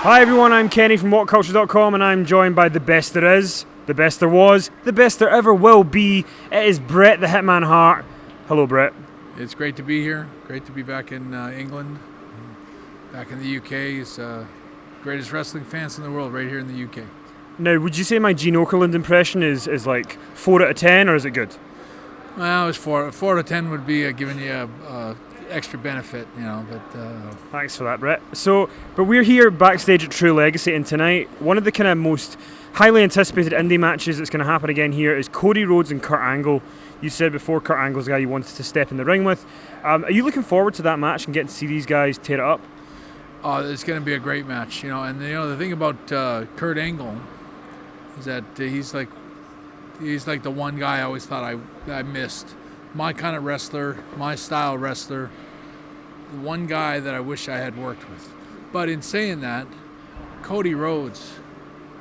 Hi everyone, I'm Kenny from WhatCulture.com and I'm joined by the best there is, the best there was, the best there ever will be. It is Bret the Hitman Hart. Hello Bret. It's great to be here. Great to be back in England, back in the UK. It's greatest wrestling fans in the world right here in the UK. Now, would you say my Gene Okerlund impression is like 4 out of 10 or is it good? Well, it's 4 out of 10 would be giving you a extra benefit, you know. But thanks for that, Bret. But we're here backstage at True Legacy, and tonight one of the kind of most highly anticipated indie matches that's going to happen again here is Cody Rhodes and Kurt Angle. You said before Kurt Angle's the guy you wanted to step in the ring with. Are you looking forward to that match and getting to see these guys tear it up? It's going to be a great match, you know. And you know the thing about Kurt Angle is that he's like the one guy I always thought I missed. My kind of wrestler, my style wrestler, the one guy that I wish I had worked with. But in saying that, Cody Rhodes,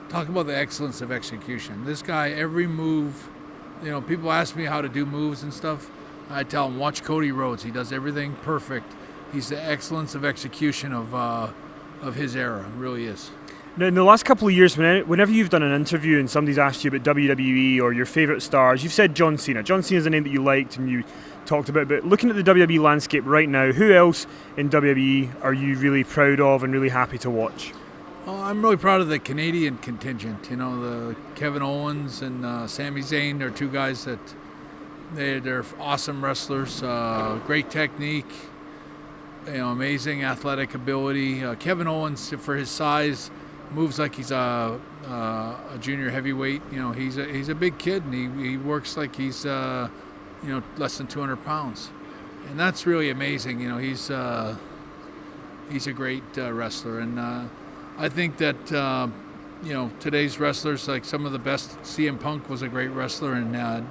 talk about the excellence of execution. This guy, every move, you know, people ask me how to do moves and stuff. I tell them, watch Cody Rhodes. He does everything perfect. He's the excellence of execution of his era, really is. Now, in the last couple of years, whenever you've done an interview and somebody's asked you about WWE or your favourite stars, you've said John Cena. John Cena's a name that you liked and you talked about. But looking at the WWE landscape right now, who else in WWE are you really proud of and really happy to watch? Well, I'm really proud of the Canadian contingent. You know, the Kevin Owens and Sami Zayn are two guys that they're awesome wrestlers, great technique, you know, amazing athletic ability. Kevin Owens, for his size, moves like he's a junior heavyweight. You know, he's a big kid and he works like he's less than 200 pounds, and that's really amazing. You know, he's a great wrestler, and I think that today's wrestlers, like some of the best. CM Punk was a great wrestler, and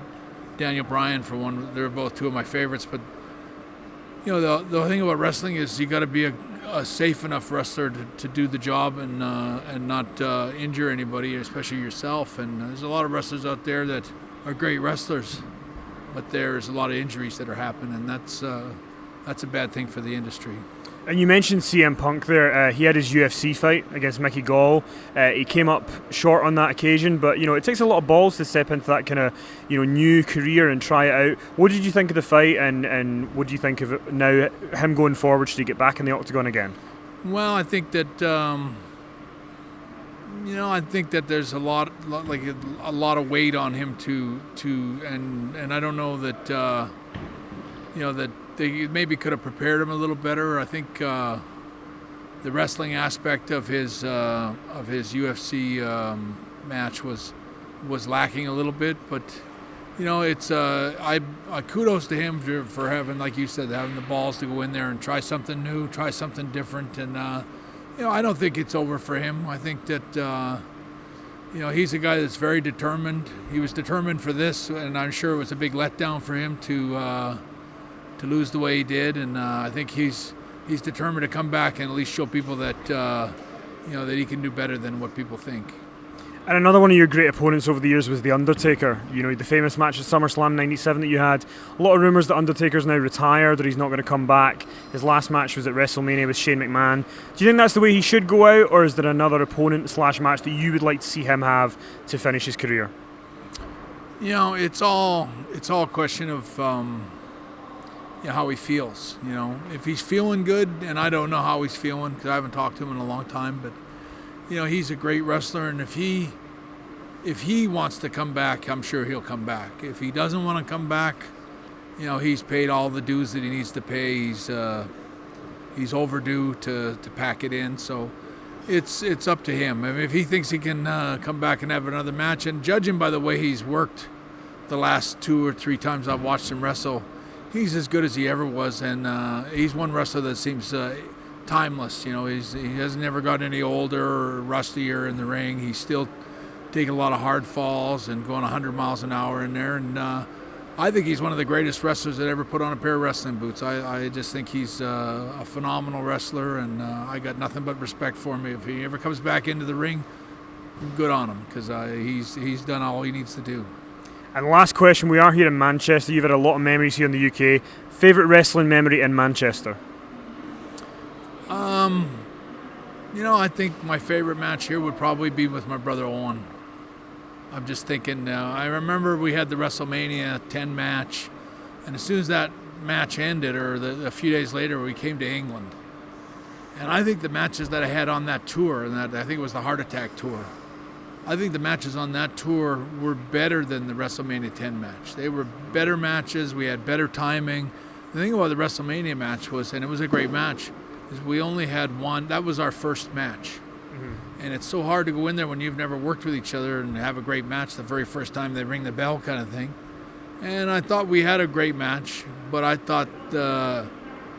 Daniel Bryan for one. They're both two of my favorites. But you know, the thing about wrestling is you got to be a safe enough wrestler to do the job and not injure anybody, especially yourself. And there's a lot of wrestlers out there that are great wrestlers, but there's a lot of injuries that are happening, and that's a bad thing for the industry. And you mentioned CM Punk there. He had his UFC fight against Mickey Gall. He came up short on that occasion, but you know it takes a lot of balls to step into that kind of new career and try it out. What did you think of the fight, and what do you think of it now? Him going forward, should he get back in the octagon again? Well, I think that there's a lot of weight on him and I don't know that that they maybe could have prepared him a little better. I think the wrestling aspect of his UFC match was lacking a little bit, but you know it's I kudos to him for having, like you said, having the balls to go in there and try something new, try something different, and I don't think it's over for him. I think that he's a guy that's very determined. He was determined for this, and I'm sure it was a big letdown for him to lose the way he did, and I think he's determined to come back and at least show people that that he can do better than what people think. And another one of your great opponents over the years was the Undertaker. You know, the famous match at SummerSlam '97 that you had. A lot of rumours that Undertaker's now retired or he's not going to come back. His last match was at WrestleMania with Shane McMahon. Do you think that's the way he should go out, or is there another opponent / match that you would like to see him have to finish his career? You know, it's all a question of how he feels. You know, if he's feeling good, and I don't know how he's feeling because I haven't talked to him in a long time, but you know, he's a great wrestler, and if he wants to come back, I'm sure he'll come back. If he doesn't want to come back, you know, he's paid all the dues that he needs to pay. He's overdue to pack it in, so it's up to him. I mean, if he thinks he can come back and have another match, and judging by the way he's worked the last 2 or 3 times I've watched him wrestle, he's as good as he ever was, and he's one wrestler that seems timeless. You know, he hasn't never gotten any older or rustier in the ring. He's still taking a lot of hard falls and going 100 miles an hour in there, and I think he's one of the greatest wrestlers that ever put on a pair of wrestling boots. I just think he's a phenomenal wrestler, and I got nothing but respect for him. If he ever comes back into the ring, good on him, because he's done all he needs to do. And last question, we are here in Manchester. You've had a lot of memories here in the UK. Favourite wrestling memory in Manchester? I think my favorite match here would probably be with my brother Owen. I'm just thinking, I remember we had the WrestleMania 10 match, and as soon as that match ended, or a few days later, we came to England. And I think the matches that I had on that tour, and that I think it was the Heart Attack tour, I think the matches on that tour were better than the WrestleMania 10 match. They were better matches. We had better timing. The thing about the WrestleMania match was, and it was a great match, is we only had one. That was our first match. Mm-hmm. And it's so hard to go in there when you've never worked with each other and have a great match the very first time they ring the bell kind of thing. And I thought we had a great match, but I thought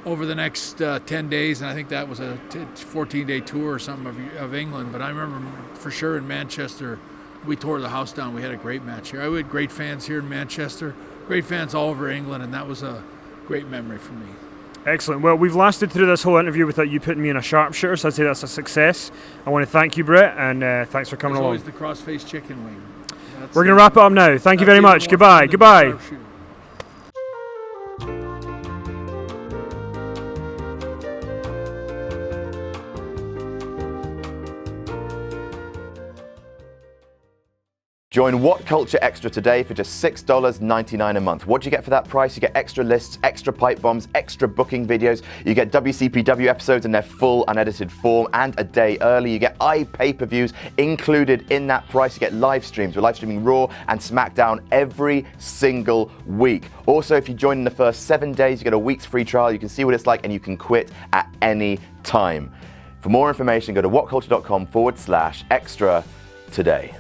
over the next 10 days, and I think that was a 14-day tour or something of England, but I remember for sure in Manchester, we tore the house down. We had a great match here. I had great fans here in Manchester, great fans all over England, and that was a great memory for me. Excellent. Well, we've lasted through this whole interview without you putting me in a sharpshooter, so I'd say that's a success. I want to thank you, Bret, and thanks for coming along. Always the cross-faced chicken wing. We're going to wrap it up now. Thank you very much. Goodbye. Goodbye. Join WhatCulture Extra today for just $6.99 a month. What do you get for that price? You get extra lists, extra pipe bombs, extra booking videos. You get WCPW episodes in their full unedited form and a day early. You get pay-per-views included in that price. You get live streams. We're live streaming Raw and SmackDown every single week. Also, if you join in the first 7 days, you get a week's free trial. You can see what it's like and you can quit at any time. For more information, go to whatculture.com/extra today.